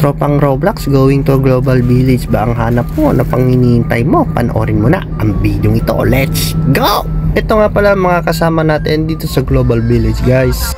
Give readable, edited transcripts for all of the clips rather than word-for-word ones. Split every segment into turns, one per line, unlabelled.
Tropang Roblox, going to Global Village ba ang hanap mo? Ano pang hinihintay mo? Panoorin mo na ang video ito. Let's go! Ito nga pala mga kasama natin dito sa Global Village, guys.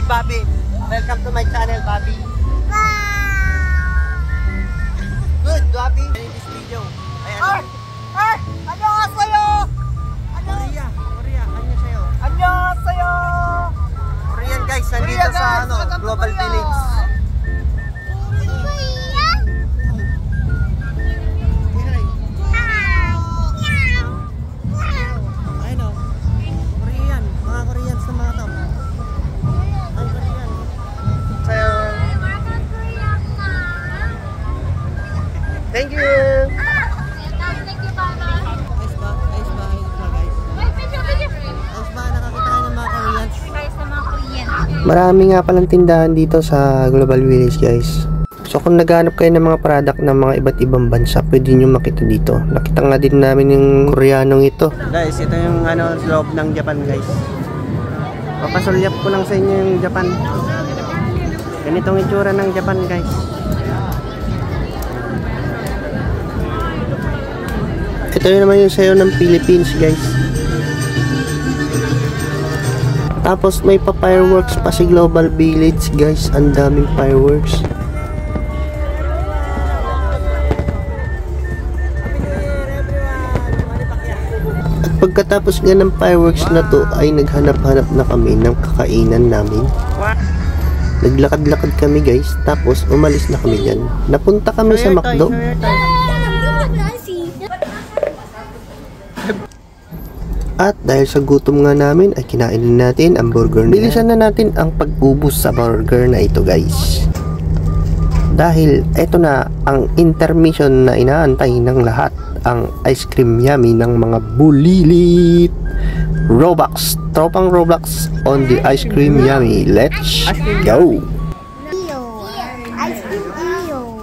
Bobby, welcome to my channel, Bobby. Good, Bobby. In this video, ano nga sa'yo? Korea, ano sa'yo? Ano sa'yo? Korean guys, nandito sa Global Village. Thank you!
Thank you, Papa.
Ayos ba? Ayos ba, guys? Ayos ba? Nakakita kayo ng mga Koreans?
Guys, sa mga Korean.
Marami nga palang tindahan dito sa Global Village, guys. So kung naghahanap kayo ng mga product ng mga iba't ibang bansa, pwede nyo makita dito. Nakita nga din namin yung Koreanong ito.
Guys, ito yung loob ng Japan, guys. Papasulyap ko lang sa inyo yung Japan. Ganitong itsura ng Japan, guys.
Ito yun naman yung sayo ng Philippines, guys. Tapos may pa fireworks pa si Global Village, guys. Ang daming fireworks. At pagkatapos nga ng fireworks na to ay naghanap-hanap na kami ng kakainan namin. Naglakad-lakad kami, guys. Tapos umalis na kami dyan. Napunta kami sa McDo. At dahil sa gutom nga namin ay kinain natin ang burger na. Bilisan na natin ang pag-ubos sa burger na ito, guys. Dahil ito na ang intermission na inaantay ng lahat, ang ice cream yummy ng mga bulilit. Roblox, tropang Roblox on the ice cream yummy. Let's go!
Ice cream iyo.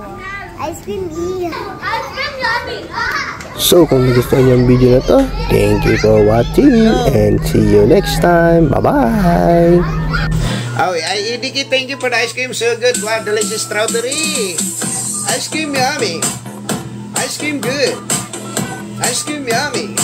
Ice cream iyo. Ice cream yummy.
So kung nagustuhan niyo ang video na to, thank you for watching and see you next time. Bye-bye!
Oh, Idiki, thank you for the ice cream. So good. Wow, delicious strawberry. Ice cream yummy. Ice cream good. Ice cream yummy.